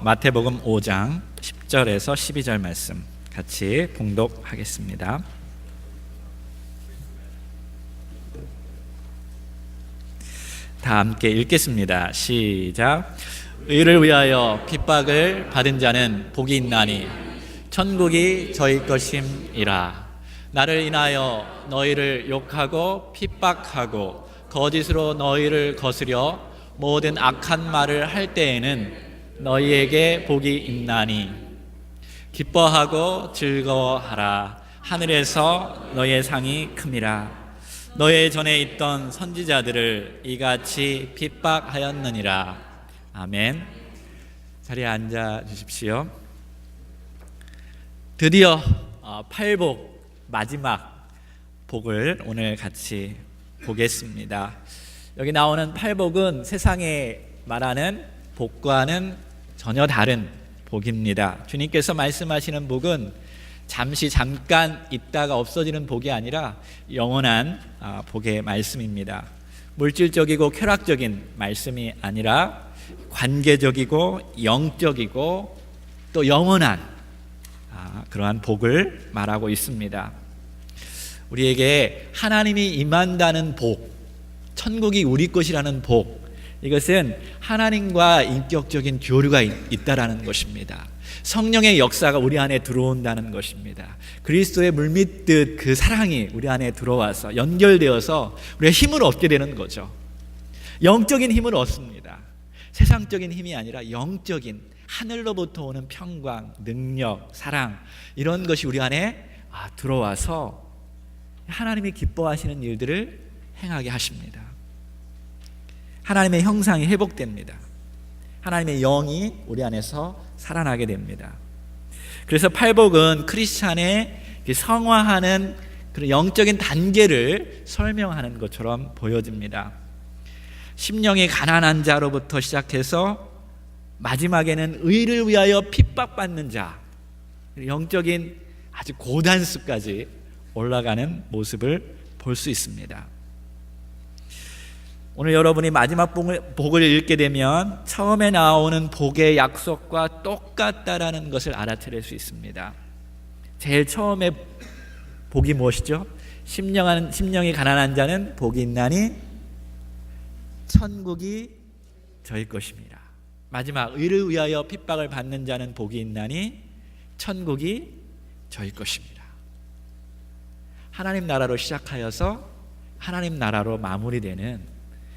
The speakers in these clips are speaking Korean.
마태복음 5장 10절에서 12절 말씀 같이 봉독하겠습니다. 다 함께 읽겠습니다. 시작. 의를 위하여 핍박을 받은 자는 복이 있나니 천국이 저희 것임이라. 나를 인하여 너희를 욕하고 핍박하고 거짓으로 너희를 거스려 모든 악한 말을 할 때에는 너희에게 복이 있나니 기뻐하고 즐거워하라. 하늘에서 너희의 상이 큼이라. 너희 전에 있던 선지자들을 이같이 핍박하였느니라. 아멘. 자리에 앉아 주십시오. 드디어 팔복 마지막 복을 오늘 같이 보겠습니다. 여기 나오는 팔복은 세상에 말하는 복과는 전혀 다른 복입니다. 주님께서 말씀하시는 복은 잠깐 있다가 없어지는 복이 아니라 영원한 복의 말씀입니다. 물질적이고 쾌락적인 말씀이 아니라 관계적이고 영적이고 또 영원한 그러한 복을 말하고 있습니다. 우리에게 하나님이 임한다는 복, 천국이 우리 것이라는 복, 이것은 하나님과 인격적인 교류가 있다라는 것입니다. 성령의 역사가 우리 안에 들어온다는 것입니다. 그리스도의 물밀듯 그 사랑이 우리 안에 들어와서 연결되어서 우리가 힘을 얻게 되는 거죠. 영적인 힘을 얻습니다. 세상적인 힘이 아니라 영적인 하늘로부터 오는 평강, 능력, 사랑, 이런 것이 우리 안에 들어와서 하나님이 기뻐하시는 일들을 행하게 하십니다. 하나님의 형상이 회복됩니다. 하나님의 영이 우리 안에서 살아나게 됩니다. 그래서 팔복은 크리스찬의 성화하는 그런 영적인 단계를 설명하는 것처럼 보여집니다. 심령이 가난한 자로부터 시작해서 마지막에는 의를 위하여 핍박받는 자, 영적인 아주 고단수까지 올라가는 모습을 볼 수 있습니다. 오늘 여러분이 마지막 복을 읽게 되면 처음에 나오는 복의 약속과 똑같다라는 것을 알아차릴 수 있습니다. 제일 처음에 복이 무엇이죠? 심령이 가난한 자는 복이 있나니 천국이 저희 것입니다. 마지막 의를 위하여 핍박을 받는 자는 복이 있나니 천국이 저희 것입니다. 하나님 나라로 시작하여서 하나님 나라로 마무리되는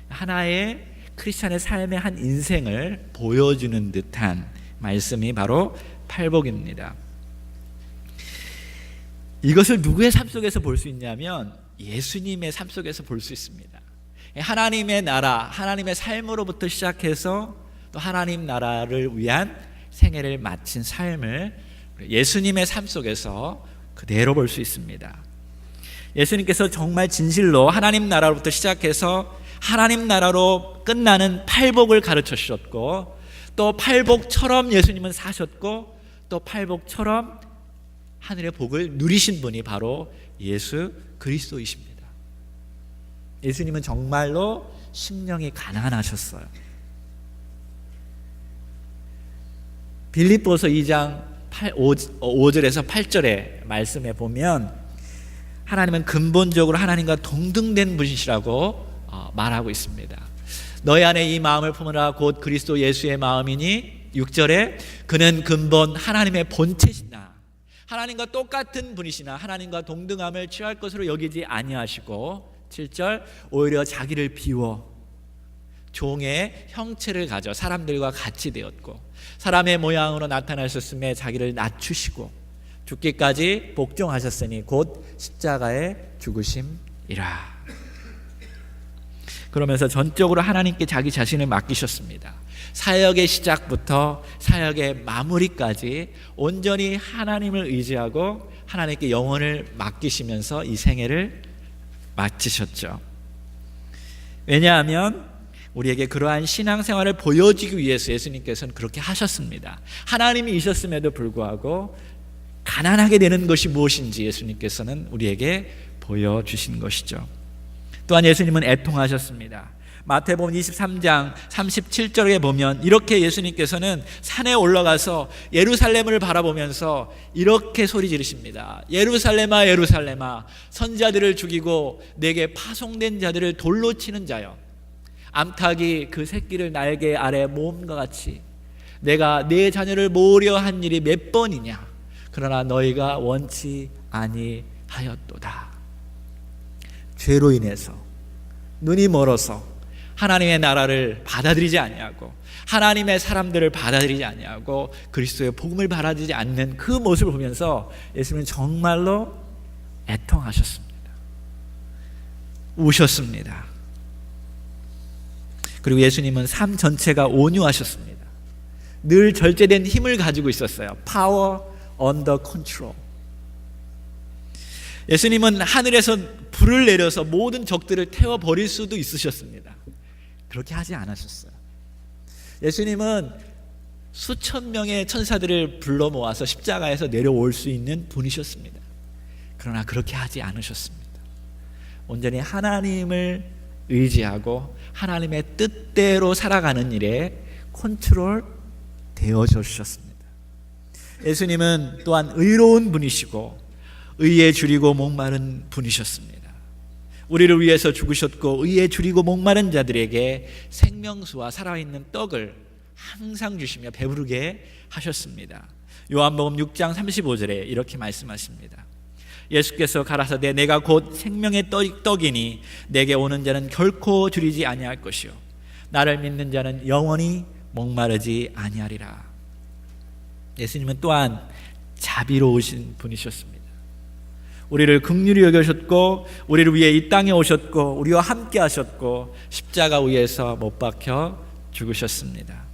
하나의 크리스찬의 삶의 한 인생을 보여주는 듯한 말씀이 바로 팔복입니다. 이것을 누구의 삶 속에서 볼 수 있냐면 예수님의 삶 속에서 볼 수 있습니다. 하나님의 나라, 하나님의 삶으로부터 시작해서 또 하나님 나라를 위한 생애를 마친 삶을 예수님의 삶 속에서 그대로 볼 수 있습니다. 예수님께서 정말 진실로 하나님 나라로부터 시작해서 하나님 나라로 끝나는 팔복을 가르쳐 주셨고 또 팔복처럼 예수님은 사셨고 또 팔복처럼 하늘의 복을 누리신 분이 바로 예수 그리스도이십니다. 예수님은 정말로 심령이 가난하셨어요. 빌립보서 2장 5절에서 8절의 말씀에 보면 하나님은 근본적으로 하나님과 동등된 분이시라고 말하고 있습니다. 너희 안에 이 마음을 품으라 곧 그리스도 예수의 마음이니 6절에 그는 근본 하나님의 본체시나 하나님과 똑같은 분이시나 하나님과 동등함을 취할 것으로 여기지 아니하시고 7절 오히려 자기를 비워 종의 형체를 가져 사람들과 같이 되었고 사람의 모양으로 나타나셨음에 자기를 낮추시고 죽기까지 복종하셨으니 곧 십자가의 죽으심이라. 그러면서 전적으로 하나님께 자기 자신을 맡기셨습니다. 사역의 시작부터 사역의 마무리까지 온전히 하나님을 의지하고 하나님께 영혼을 맡기시면서 이 생애를 마치셨죠. 왜냐하면 우리에게 그러한 신앙생활을 보여주기 위해서 예수님께서는 그렇게 하셨습니다. 하나님이셨음에도 불구하고 가난하게 되는 것이 무엇인지 예수님께서는 우리에게 보여주신 것이죠. 또한 예수님은 애통하셨습니다. 마태복음 23장 37절에 보면 이렇게 예수님께서는 산에 올라가서 예루살렘을 바라보면서 이렇게 소리 지르십니다. 예루살렘아 예루살렘아, 선지자들을 죽이고 내게 파송된 자들을 돌로 치는 자여, 암탉이 그 새끼를 날개 아래 모음과 같이 내가 내 자녀를 모으려 한 일이 몇 번이냐. 그러나 너희가 원치 아니하였도다. 죄로 인해서, 눈이 멀어서 하나님의 나라를 받아들이지 아니하고 하나님의 사람들을 받아들이지 아니하고 그리스도의 복음을 받아들이지 않는 그 모습을 보면서 예수님은 정말로 애통하셨습니다. 우셨습니다. 그리고 예수님은 삶 전체가 온유하셨습니다. 늘 절제된 힘을 가지고 있었어요. Power under control. 예수님은 하늘에서 불을 내려서 모든 적들을 태워버릴 수도 있으셨습니다. 그렇게 하지 않으셨어요. 예수님은 수천 명의 천사들을 불러 모아서 십자가에서 내려올 수 있는 분이셨습니다. 그러나 그렇게 하지 않으셨습니다. 온전히 하나님을 의지하고 하나님의 뜻대로 살아가는 일에 컨트롤 되어져 주셨습니다. 예수님은 또한 의로운 분이시고 의에 줄이고 목마른 분이셨습니다. 우리를 위해서 죽으셨고 의에 줄이고 목마른 자들에게 생명수와 살아있는 떡을 항상 주시며 배부르게 하셨습니다. 요한복음 6장 35절에 이렇게 말씀하십니다. 예수께서 가라사대 내가 곧 생명의 떡이니 내게 오는 자는 결코 줄이지 아니할 것이요 나를 믿는 자는 영원히 목마르지 아니하리라. 예수님은 또한 자비로우신 분이셨습니다. 우리를 긍휼히 여기셨고 우리를 위해 이 땅에 오셨고 우리와 함께 하셨고 십자가 위에서 못 박혀 죽으셨습니다.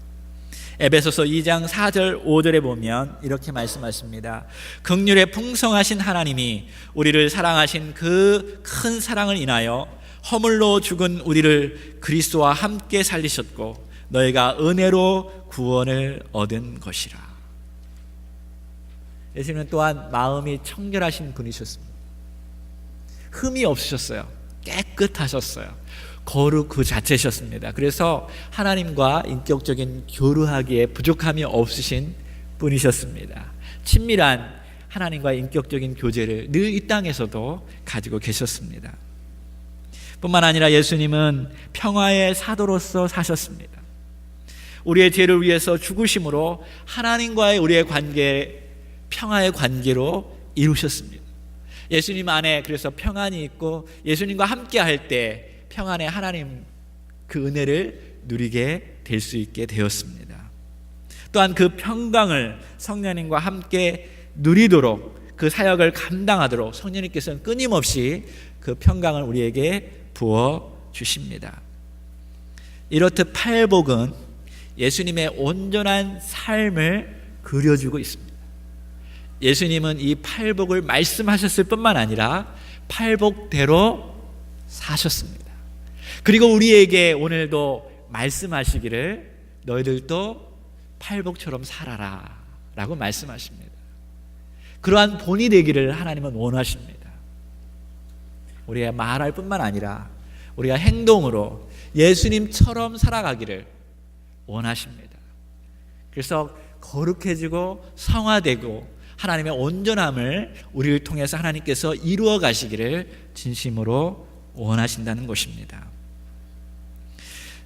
에베소서 2장 4절 5절에 보면 이렇게 말씀하십니다. 긍휼에 풍성하신 하나님이 우리를 사랑하신 그 큰 사랑을 인하여 허물로 죽은 우리를 그리스도와 함께 살리셨고 너희가 은혜로 구원을 얻은 것이라. 예수님은 또한 마음이 청결하신 분이셨습니다. 흠이 없으셨어요. 깨끗하셨어요. 거룩 그 자체셨습니다. 그래서 하나님과 인격적인 교류하기에 부족함이 없으신 분이셨습니다. 친밀한 하나님과 인격적인 교제를 늘 이 땅에서도 가지고 계셨습니다. 뿐만 아니라 예수님은 평화의 사도로서 사셨습니다. 우리의 죄를 위해서 죽으심으로 하나님과의 우리의 관계, 평화의 관계로 이루셨습니다. 예수님 안에 그래서 평안이 있고 예수님과 함께 할 때 평안의 하나님 그 은혜를 누리게 될 수 있게 되었습니다. 또한 그 평강을 성령님과 함께 누리도록 그 사역을 감당하도록 성령님께서는 끊임없이 그 평강을 우리에게 부어 주십니다. 이렇듯 팔복은 예수님의 온전한 삶을 그려주고 있습니다. 예수님은 이 팔복을 말씀하셨을 뿐만 아니라 팔복대로 사셨습니다. 그리고 우리에게 오늘도 말씀하시기를 너희들도 팔복처럼 살아라 라고 말씀하십니다. 그러한 본이 되기를 하나님은 원하십니다. 우리가 말할 뿐만 아니라 우리가 행동으로 예수님처럼 살아가기를 원하십니다. 그래서 거룩해지고 성화되고 하나님의 온전함을 우리를 통해서 하나님께서 이루어 가시기를 진심으로 원하신다는 것입니다.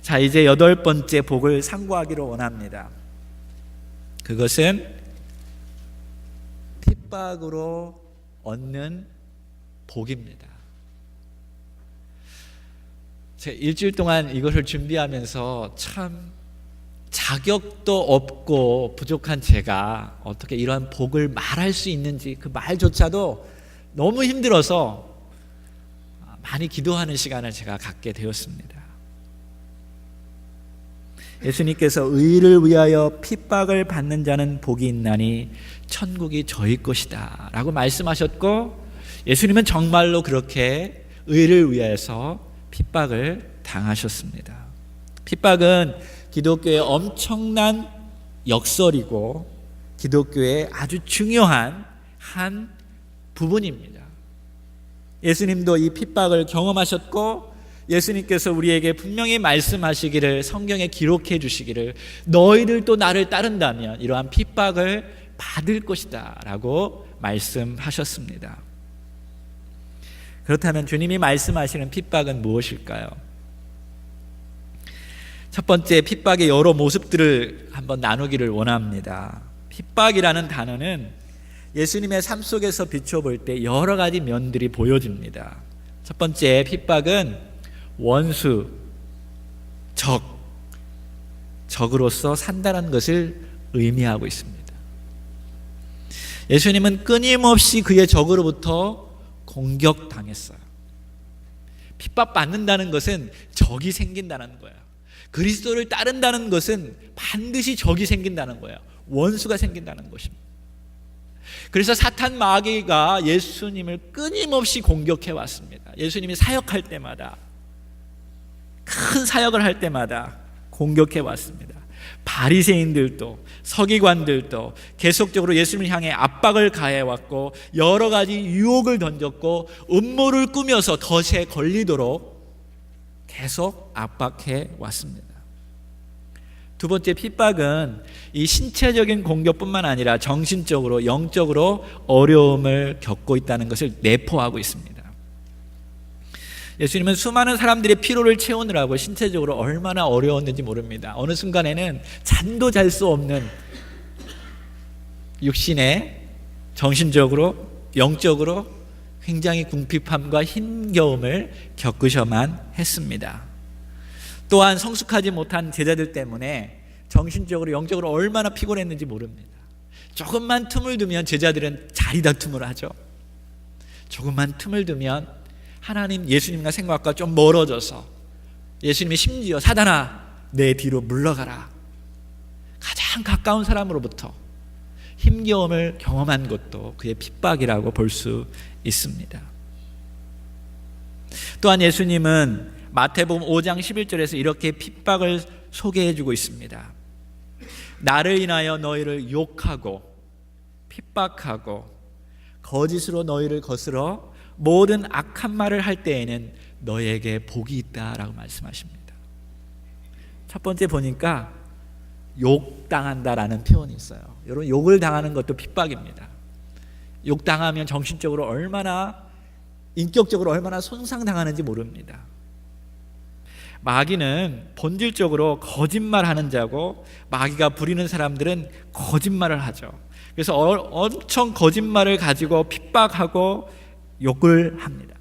자, 이제 8번째 복을 상고하기를 원합니다. 그것은 핍박으로 얻는 복입니다. 제가 일주일 동안 이것을 준비하면서 참 자격도 없고 부족한 제가 어떻게 이러한 복을 말할 수 있는지 그 말조차도 너무 힘들어서 많이 기도하는 시간을 제가 갖게 되었습니다. 예수님께서 의를 위하여 핍박을 받는 자는 복이 있나니 천국이 저희 것이다 라고 말씀하셨고 예수님은 정말로 그렇게 의를 위해서 핍박을 당하셨습니다. 핍박은 기독교의 엄청난 역설이고 기독교의 아주 중요한 한 부분입니다. 예수님도 이 핍박을 경험하셨고 예수님께서 우리에게 분명히 말씀하시기를, 성경에 기록해 주시기를, 너희들도 나를 따른다면 이러한 핍박을 받을 것이다 라고 말씀하셨습니다. 그렇다면 주님이 말씀하시는 핍박은 무엇일까요? 첫 번째, 핍박의 여러 모습들을 한번 나누기를 원합니다. 핍박이라는 단어는 예수님의 삶 속에서 비춰볼 때 여러 가지 면들이 보여집니다. 첫 번째, 핍박은 원수, 적으로서 산다는 것을 의미하고 있습니다. 예수님은 끊임없이 그의 적으로부터 공격당했어요. 핍박받는다는 것은 적이 생긴다는 거예요. 그리스도를 따른다는 것은 반드시 적이 생긴다는 거예요. 원수가 생긴다는 것입니다. 그래서 사탄 마귀가 예수님을 끊임없이 공격해 왔습니다. 예수님이 사역할 때마다, 큰 사역을 할 때마다 공격해 왔습니다. 바리새인들도, 서기관들도 계속적으로 예수님을 향해 압박을 가해왔고, 여러 가지 유혹을 던졌고, 음모를 꾸며서 덫에 걸리도록 계속 압박해 왔습니다. 두 번째, 핍박은 이 신체적인 공격뿐만 아니라 정신적으로, 영적으로 어려움을 겪고 있다는 것을 내포하고 있습니다. 예수님은 수많은 사람들의 피로를 채우느라고 신체적으로 얼마나 어려웠는지 모릅니다. 어느 순간에는 잠도 잘 수 없는 육신에 정신적으로, 영적으로 굉장히 궁핍함과 힘겨움을 겪으셔만 했습니다. 또한 성숙하지 못한 제자들 때문에 정신적으로, 영적으로 얼마나 피곤했는지 모릅니다. 조금만 틈을 두면 제자들은 자리다툼을 하죠. 조금만 틈을 두면 하나님, 예수님과 생각과 좀 멀어져서 예수님이 심지어 사단아 내 뒤로 물러가라, 가장 가까운 사람으로부터 힘겨움을 경험한 것도 그의 핍박이라고 볼 수 있습니다. 또한 예수님은 마태복음 5장 11절에서 이렇게 핍박을 소개해 주고 있습니다. 나를 인하여 너희를 욕하고 핍박하고 거짓으로 너희를 거스러 모든 악한 말을 할 때에는 너희에게 복이 있다라고 말씀하십니다. 첫 번째 보니까 욕당한다라는 표현이 있어요. 여러분, 욕을 당하는 것도 핍박입니다. 욕당하면 정신적으로 얼마나, 인격적으로 얼마나 손상당하는지 모릅니다. 마귀는 본질적으로 거짓말하는 자고, 마귀가 부리는 사람들은 거짓말을 하죠. 그래서 엄청 거짓말을 가지고 핍박하고 욕을 합니다.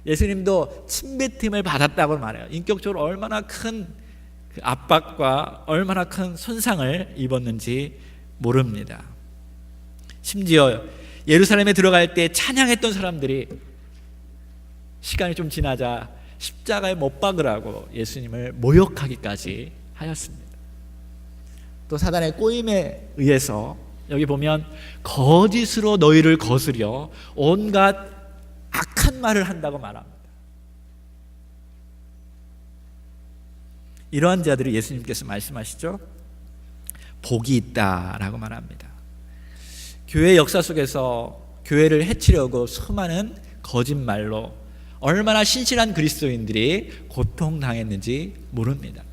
예수님도 침뱉음을 받았다고 말해요. 인격적으로 얼마나 큰 압박과 얼마나 큰 손상을 입었는지 모릅니다. 심지어 예루살렘에 들어갈 때 찬양했던 사람들이 시간이 좀 지나자 십자가에 못 박으라고 예수님을 모욕하기까지 하였습니다. 또 사단의 꼬임에 의해서 여기 보면 거짓으로 너희를 거스려 온갖 악한 말을 한다고 말합니다. 이러한 자들이 예수님께서 말씀하시죠. 복이 있다라고 말합니다. 교회 역사 속에서 교회를 해치려고 수많은 거짓말로 얼마나 신실한 그리스도인들이 고통당했는지 모릅니다.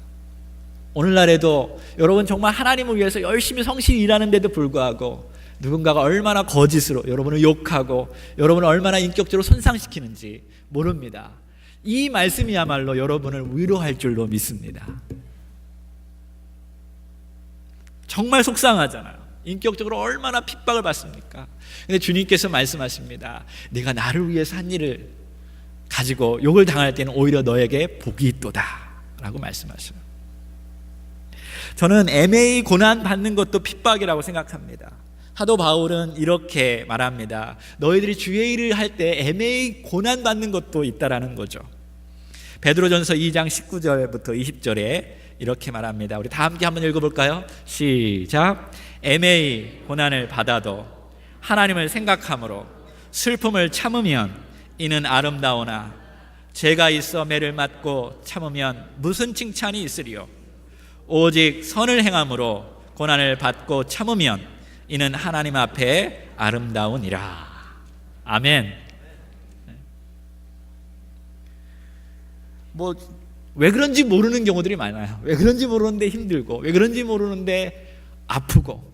오늘날에도 여러분 정말 하나님을 위해서 열심히 성실히 일하는데도 불구하고 누군가가 얼마나 거짓으로 여러분을 욕하고 여러분을 얼마나 인격적으로 손상시키는지 모릅니다. 이 말씀이야말로 여러분을 위로할 줄로 믿습니다. 정말 속상하잖아요. 인격적으로 얼마나 핍박을 받습니까? 근데 주님께서 말씀하십니다. 내가 나를 위해서 한 일을 가지고 욕을 당할 때는 오히려 너에게 복이 있도다 라고 말씀하셔요. 저는 애매히 고난받는 것도 핍박이라고 생각합니다. 사도 바울은 이렇게 말합니다. 너희들이 주의 일을 할 때 애매히 고난받는 것도 있다라는 거죠. 베드로전서 2장 19절부터 20절에 이렇게 말합니다. 우리 다 함께 한번 읽어볼까요? 시작. 애매히 고난을 받아도 하나님을 생각함으로 슬픔을 참으면 이는 아름다우나 죄가 있어 매를 맞고 참으면 무슨 칭찬이 있으리요. 오직 선을 행함으로 고난을 받고 참으면 이는 하나님 앞에 아름다우니라. 아멘. 뭐 왜 그런지 모르는 경우들이 많아요. 왜 그런지 모르는데 힘들고, 왜 그런지 모르는데 아프고,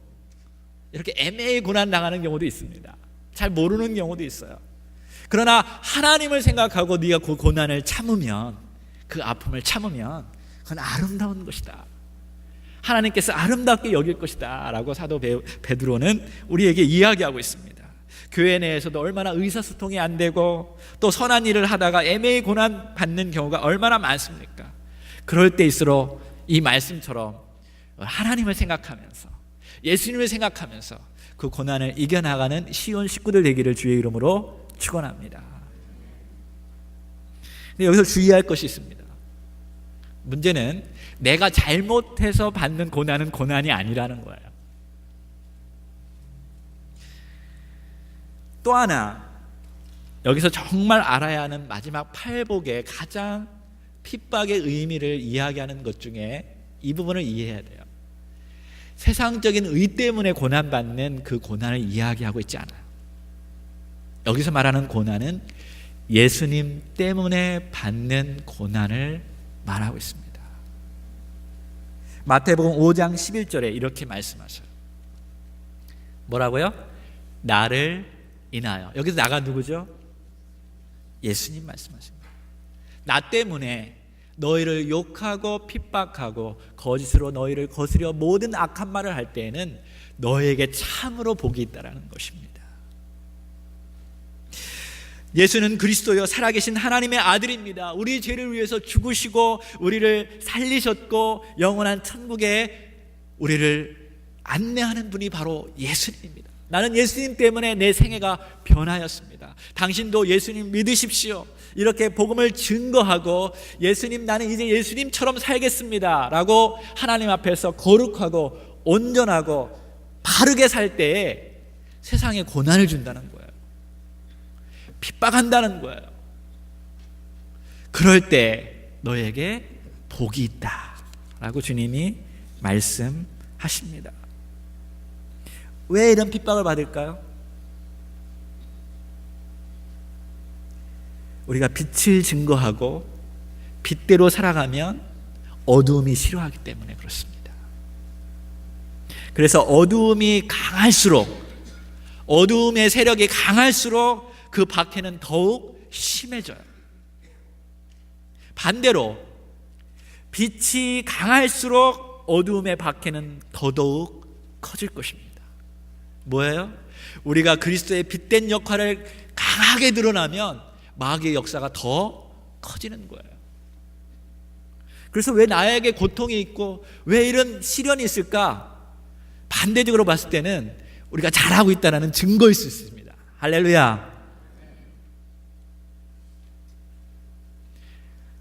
이렇게 애매히 고난 당하는 경우도 있습니다. 잘 모르는 경우도 있어요. 그러나 하나님을 생각하고 네가 그 고난을 참으면, 그 아픔을 참으면 그건 아름다운 것이다. 하나님께서 아름답게 여길 것이다 라고 사도 베드로는 우리에게 이야기하고 있습니다. 교회 내에서도 얼마나 의사소통이 안 되고 또 선한 일을 하다가 애매히 고난 받는 경우가 얼마나 많습니까? 그럴 때일수록 이 말씀처럼 하나님을 생각하면서, 예수님을 생각하면서 그 고난을 이겨나가는 시온 식구들 되기를 주의 이름으로 축원합니다. 근데 여기서 주의할 것이 있습니다. 문제는 내가 잘못해서 받는 고난은 고난이 아니라는 거예요. 또 하나, 여기서 정말 알아야 하는 마지막 팔복의 가장 핍박의 의미를 이야기하는 것 중에 이 부분을 이해해야 돼요. 세상적인 의 때문에 고난받는 그 고난을 이야기하고 있지 않아요. 여기서 말하는 고난은 예수님 때문에 받는 고난을 말하고 있습니다. 마태복음 5장 11절에 이렇게 말씀하셔요. 뭐라고요? 나를 인하여. 여기서 나가 누구죠? 예수님 말씀하십니다. 나 때문에 너희를 욕하고 핍박하고 거짓으로 너희를 거스려 모든 악한 말을 할 때에는 너희에게 참으로 복이 있다라는 것입니다. 예수는 그리스도여 살아계신 하나님의 아들입니다. 우리 죄를 위해서 죽으시고 우리를 살리셨고 영원한 천국에 우리를 안내하는 분이 바로 예수님입니다. 나는 예수님 때문에 내 생애가 변하였습니다. 당신도 예수님 믿으십시오. 이렇게 복음을 증거하고 예수님, 나는 이제 예수님처럼 살겠습니다 라고 하나님 앞에서 거룩하고 온전하고 바르게 살 때에 세상에 고난을 준다는 거예요. 핍박한다는 거예요. 그럴 때 너에게 복이 있다 라고 주님이 말씀하십니다. 왜 이런 핍박을 받을까요? 우리가 빛을 증거하고 빛대로 살아가면 어두움이 싫어하기 때문에 그렇습니다. 그래서 어두움이 강할수록, 어두움의 세력이 강할수록 그 박해는 더욱 심해져요. 반대로 빛이 강할수록 어두움의 박해는 더더욱 커질 것입니다. 뭐예요? 우리가 그리스도의 빛된 역할을 강하게 드러나면 마귀의 역사가 더 커지는 거예요. 그래서 왜 나에게 고통이 있고 왜 이런 시련이 있을까? 반대적으로 봤을 때는 우리가 잘하고 있다는 증거일 수 있습니다. 할렐루야.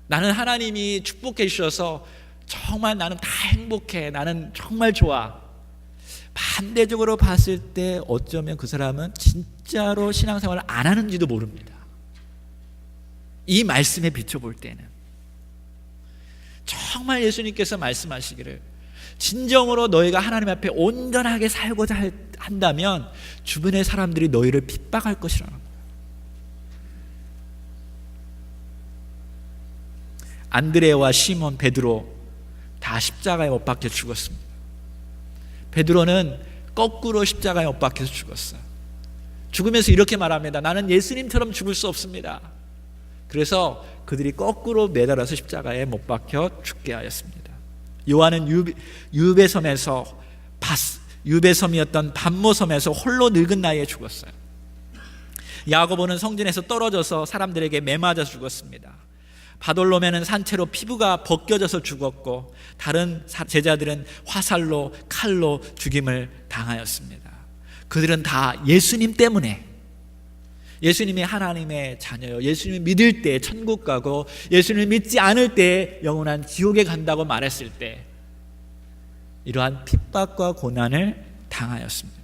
나는 하나님이 축복해 주셔서 정말 나는 다 행복해, 나는 정말 좋아. 반대적으로 봤을 때 어쩌면 그 사람은 진짜로 신앙생활을 안 하는지도 모릅니다. 이 말씀에 비춰볼 때는 정말 예수님께서 말씀하시기를 진정으로 너희가 하나님 앞에 온전하게 살고자 한다면 주변의 사람들이 너희를 핍박할 것이라는 거예요. 안드레와 시몬, 베드로 다 십자가에 못 박혀 죽었습니다. 베드로는 거꾸로 십자가에 못 박혀서 죽었어요. 죽으면서 이렇게 말합니다. 나는 예수님처럼 죽을 수 없습니다. 그래서 그들이 거꾸로 매달아서 십자가에 못 박혀 죽게 하였습니다. 요한은 유배섬이었던 반모섬에서 홀로 늙은 나이에 죽었어요. 야고보는 성전에서 떨어져서 사람들에게 매맞아 죽었습니다. 바돌로메는 산채로 피부가 벗겨져서 죽었고 다른 제자들은 화살로 칼로 죽임을 당하였습니다. 그들은 다 예수님 때문에, 예수님이 하나님의 자녀요, 예수님을 믿을 때 천국 가고 예수님을 믿지 않을 때 영원한 지옥에 간다고 말했을 때 이러한 핍박과 고난을 당하였습니다.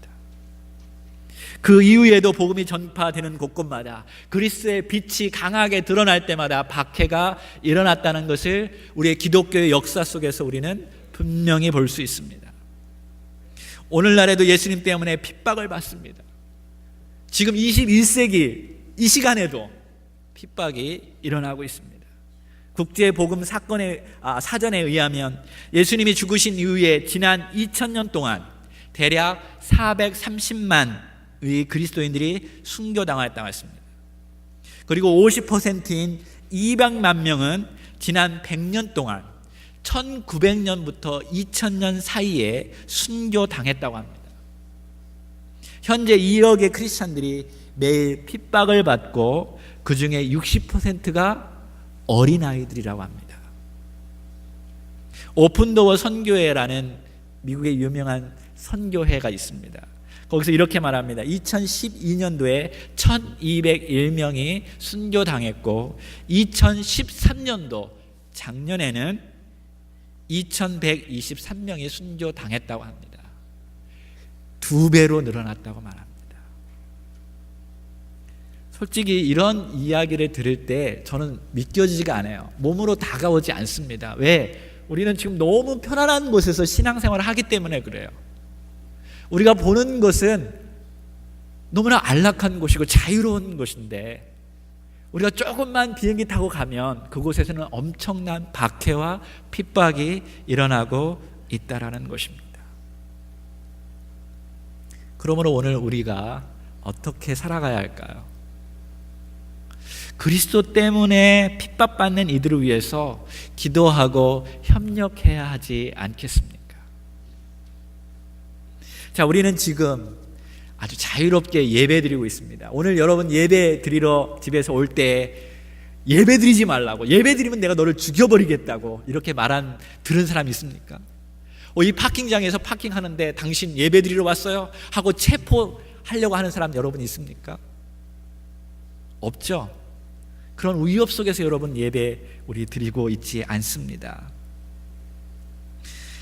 그 이후에도 복음이 전파되는 곳곳마다 그리스도의 빛이 강하게 드러날 때마다 박해가 일어났다는 것을 우리의 기독교의 역사 속에서 우리는 분명히 볼 수 있습니다. 오늘날에도 예수님 때문에 핍박을 받습니다. 지금 21세기 이 시간에도 핍박이 일어나고 있습니다. 국제복음 사전에 의하면 예수님이 죽으신 이후에 지난 2000년 동안 대략 430만의 그리스도인들이 순교당했다고 했습니다. 그리고 50%인 200만 명은 지난 100년 동안 1900년부터 2000년 사이에 순교당했다고 합니다. 현재 2억의 크리스찬들이 매일 핍박을 받고 그 중에 60%가 어린아이들이라고 합니다. 오픈도어 선교회라는 미국의 유명한 선교회가 있습니다. 거기서 이렇게 말합니다. 2012년도에 1201명이 순교당했고 2013년도 작년에는 2123명이 순교당했다고 합니다. 2배로 늘어났다고 말합니다. 솔직히 이런 이야기를 들을 때 저는 믿겨지지가 않아요. 몸으로 다가오지 않습니다. 왜? 우리는 지금 너무 편안한 곳에서 신앙생활을 하기 때문에 그래요. 우리가 보는 것은 너무나 안락한 곳이고 자유로운 곳인데 우리가 조금만 비행기 타고 가면 그곳에서는 엄청난 박해와 핍박이 일어나고 있다라는 것입니다. 그러므로 오늘 우리가 어떻게 살아가야 할까요? 그리스도 때문에 핍박받는 이들을 위해서 기도하고 협력해야 하지 않겠습니까? 자, 우리는 지금 아주 자유롭게 예배드리고 있습니다. 오늘 여러분 예배 드리러 집에서 올 때 예배 드리지 말라고, 예배 드리면 내가 너를 죽여버리겠다고 이렇게 들은 사람 있습니까? 이 파킹장에서 파킹하는데 당신 예배 드리러 왔어요? 하고 체포하려고 하는 사람 여러분 있습니까? 없죠? 그런 위협 속에서 여러분 예배 우리 드리고 있지 않습니다.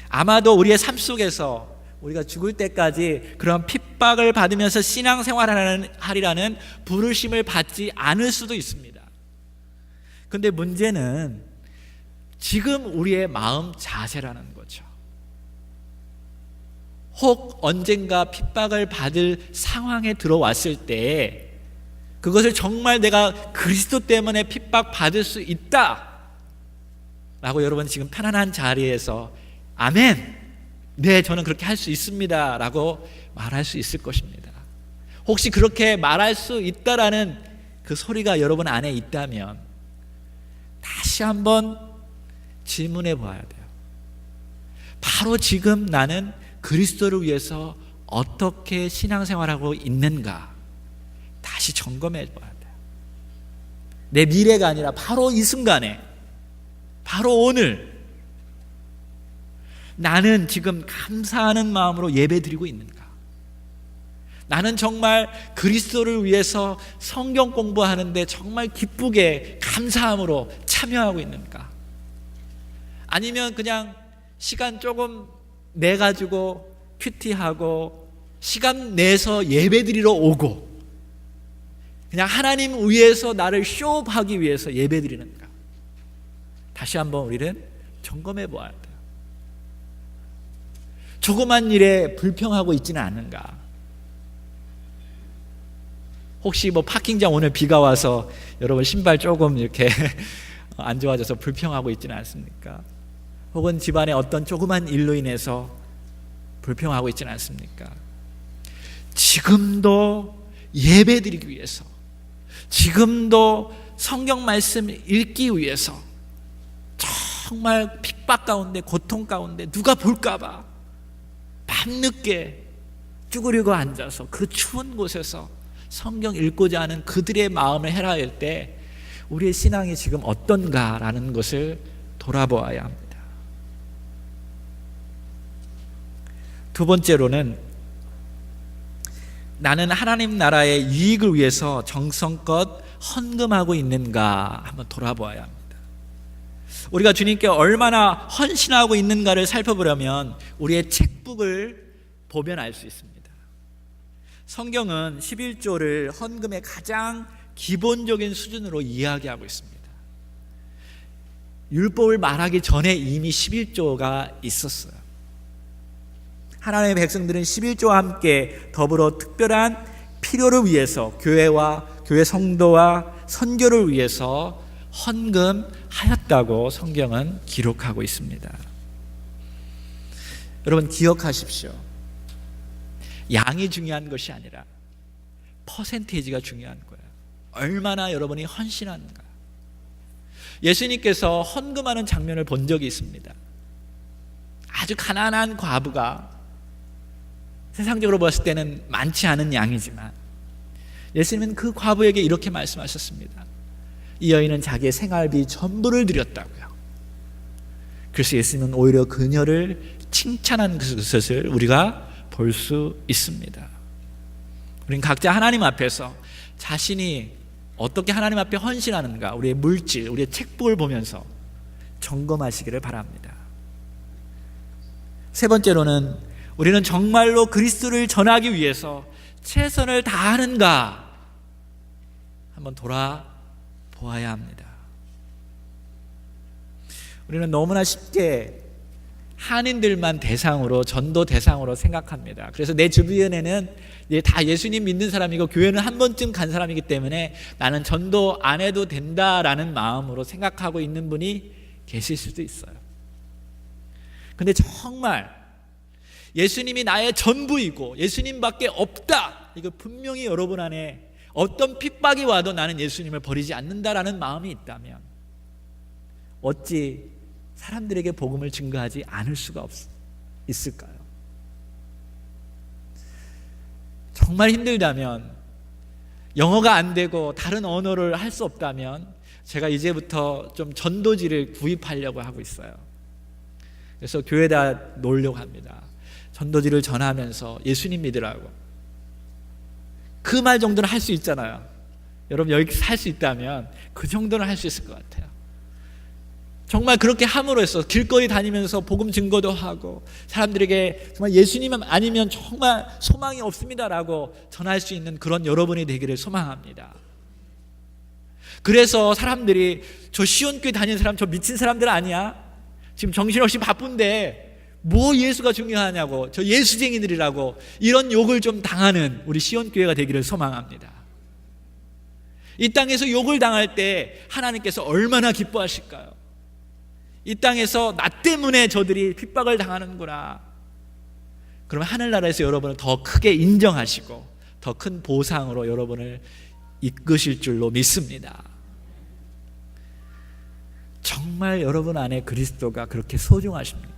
아마도 우리의 삶 속에서 우리가 죽을 때까지 그런 핍박을 받으면서 신앙생활을 하리라는 부르심을 받지 않을 수도 있습니다. 그런데 문제는 지금 우리의 마음 자세라는 거죠. 혹 언젠가 핍박을 받을 상황에 들어왔을 때 그것을 정말 내가 그리스도 때문에 핍박받을 수 있다 라고 여러분 지금 편안한 자리에서 아멘, 네 저는 그렇게 할 수 있습니다 라고 말할 수 있을 것입니다. 혹시 그렇게 말할 수 있다라는 그 소리가 여러분 안에 있다면 다시 한번 질문해 봐야 돼요. 바로 지금 나는 그리스도를 위해서 어떻게 신앙생활하고 있는가 다시 점검해 봐야 돼요. 내 미래가 아니라 바로 이 순간에, 바로 오늘 나는 지금 감사하는 마음으로 예배드리고 있는가? 나는 정말 그리스도를 위해서 성경 공부하는데 정말 기쁘게 감사함으로 참여하고 있는가? 아니면 그냥 시간 조금 내가지고 큐티하고 시간 내서 예배드리러 오고 그냥 하나님 위해서 나를 쇼업하기 위해서 예배드리는가? 다시 한번 우리는 점검해 보아야 돼요. 조그만 일에 불평하고 있지는 않은가? 혹시 파킹장 오늘 비가 와서 여러분 신발 조금 이렇게 안 좋아져서 불평하고 있지는 않습니까? 혹은 집안의 어떤 조그만 일로 인해서 불평하고 있지는 않습니까? 지금도 예배드리기 위해서, 지금도 성경 말씀 읽기 위해서 정말 핍박 가운데, 고통 가운데 누가 볼까봐 밤늦게 쭈그리고 앉아서 그 추운 곳에서 성경 읽고자 하는 그들의 마음을 헤아릴 때 우리의 신앙이 지금 어떤가라는 것을 돌아보아야 합니다. 두 번째로는 나는 하나님 나라의 유익을 위해서 정성껏 헌금하고 있는가 한번 돌아보아야 합니다. 우리가 주님께 얼마나 헌신하고 있는가를 살펴보려면 우리의 책북을 보면 알 수 있습니다. 성경은 11조를 헌금의 가장 기본적인 수준으로 이야기하고 있습니다. 율법을 말하기 전에 이미 11조가 있었어요. 하나님의 백성들은 11조와 함께 더불어 특별한 필요를 위해서 교회와 교회 성도와 선교를 위해서 헌금하였다고 성경은 기록하고 있습니다. 여러분 기억하십시오. 양이 중요한 것이 아니라 퍼센테이지가 중요한 거예요. 얼마나 여러분이 헌신하는가. 예수님께서 헌금하는 장면을 본 적이 있습니다. 아주 가난한 과부가 세상적으로 봤을 때는 많지 않은 양이지만 예수님은 그 과부에게 이렇게 말씀하셨습니다. 이 여인은 자기의 생활비 전부를 드렸다고요. 그래서 예수님은 오히려 그녀를 칭찬한 것을 우리가 볼 수 있습니다. 우리는 각자 하나님 앞에서 자신이 어떻게 하나님 앞에 헌신하는가, 우리의 물질, 우리의 책복을 보면서 점검하시기를 바랍니다. 세 번째로는 우리는 정말로 그리스도를 전하기 위해서 최선을 다하는가 한번 돌아보아야 합니다. 우리는 너무나 쉽게 한인들만 대상으로, 전도 대상으로 생각합니다. 그래서 내 주변에는 다 예수님 믿는 사람이고 교회는 한 번쯤 간 사람이기 때문에 나는 전도 안 해도 된다라는 마음으로 생각하고 있는 분이 계실 수도 있어요. 근데 정말 예수님이 나의 전부이고 예수님밖에 없다, 이거 분명히 여러분 안에 어떤 핍박이 와도 나는 예수님을 버리지 않는다라는 마음이 있다면 어찌 사람들에게 복음을 증거하지 않을 수가 있을까요? 정말 힘들다면, 영어가 안 되고 다른 언어를 할 수 없다면 제가 이제부터 좀 전도지를 구입하려고 하고 있어요. 그래서 교회에다 놓으려고 합니다. 전도지를 전하면서 예수님 믿으라고. 그 말 정도는 할 수 있잖아요. 여러분 여기 살 수 있다면 그 정도는 할 수 있을 것 같아요. 정말 그렇게 함으로 해서 길거리 다니면서 복음 증거도 하고 사람들에게 정말 예수님 아니면 정말 소망이 없습니다라고 전할 수 있는 그런 여러분이 되기를 소망합니다. 그래서 사람들이 저 시온교회 다니는 사람 저 미친 사람들 아니야? 지금 정신없이 바쁜데 뭐 예수가 중요하냐고, 저 예수쟁이들이라고 이런 욕을 좀 당하는 우리 시온교회가 되기를 소망합니다. 이 땅에서 욕을 당할 때 하나님께서 얼마나 기뻐하실까요? 이 땅에서 나 때문에 저들이 핍박을 당하는구나. 그러면 하늘나라에서 여러분을 더 크게 인정하시고 더 큰 보상으로 여러분을 이끄실 줄로 믿습니다. 정말 여러분 안에 그리스도가 그렇게 소중하십니까?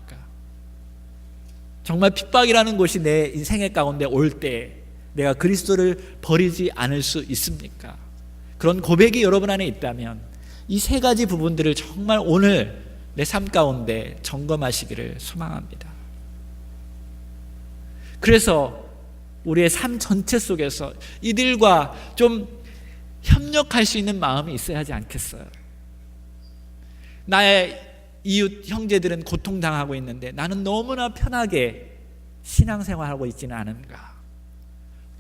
정말 핍박이라는 것이 내 인생의 가운데 올 때 내가 그리스도를 버리지 않을 수 있습니까? 그런 고백이 여러분 안에 있다면 이 세 가지 부분들을 정말 오늘 내 삶 가운데 점검하시기를 소망합니다. 그래서 우리의 삶 전체 속에서 이들과 좀 협력할 수 있는 마음이 있어야 하지 않겠어요? 나의 이웃 형제들은 고통당하고 있는데 나는 너무나 편하게 신앙생활하고 있지는 않은가?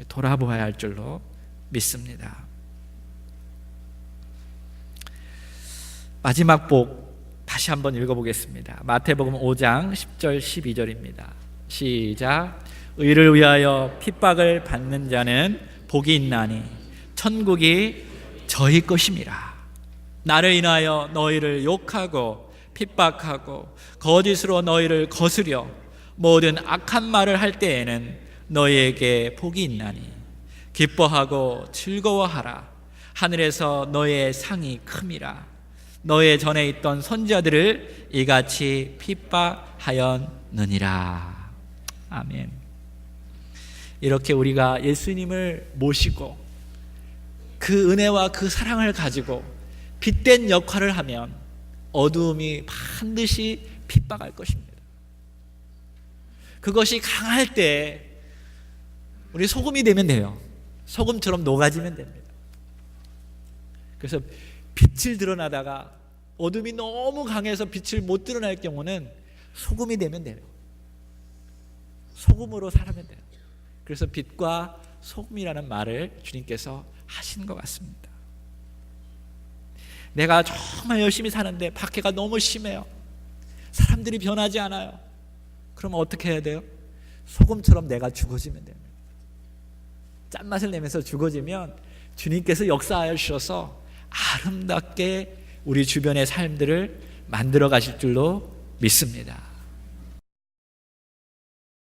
돌아보아야 할 줄로 믿습니다. 마지막 복 다시 한번 읽어보겠습니다. 마태복음 5장 10절 12절입니다. 시작. 의를 위하여 핍박을 받는 자는 복이 있나니 천국이 저희 것임이라. 나를 인하여 너희를 욕하고 핍박하고 거짓으로 너희를 거스려 모든 악한 말을 할 때에는 너희에게 복이 있나니 기뻐하고 즐거워하라. 하늘에서 너희의 상이 큼이라. 너의 전에 있던 선지자들을 이같이 핍박하였느니라. 아멘. 이렇게 우리가 예수님을 모시고 그 은혜와 그 사랑을 가지고 빛된 역할을 하면 어두움이 반드시 핍박할 것입니다. 그것이 강할 때 우리 소금이 되면 돼요. 소금처럼 녹아지면 됩니다. 그래서 빛을 드러나다가 어둠이 너무 강해서 빛을 못 드러낼 경우는 소금이 되면 돼요. 소금으로 살면 돼요. 그래서 빛과 소금이라는 말을 주님께서 하신 것 같습니다. 내가 정말 열심히 사는데 박해가 너무 심해요. 사람들이 변하지 않아요. 그러면 어떻게 해야 돼요? 소금처럼 내가 죽어지면 됩니다. 짠맛을 내면서 죽어지면 주님께서 역사하여 주셔서 아름답게 우리 주변의 삶들을 만들어 가실 줄로 믿습니다.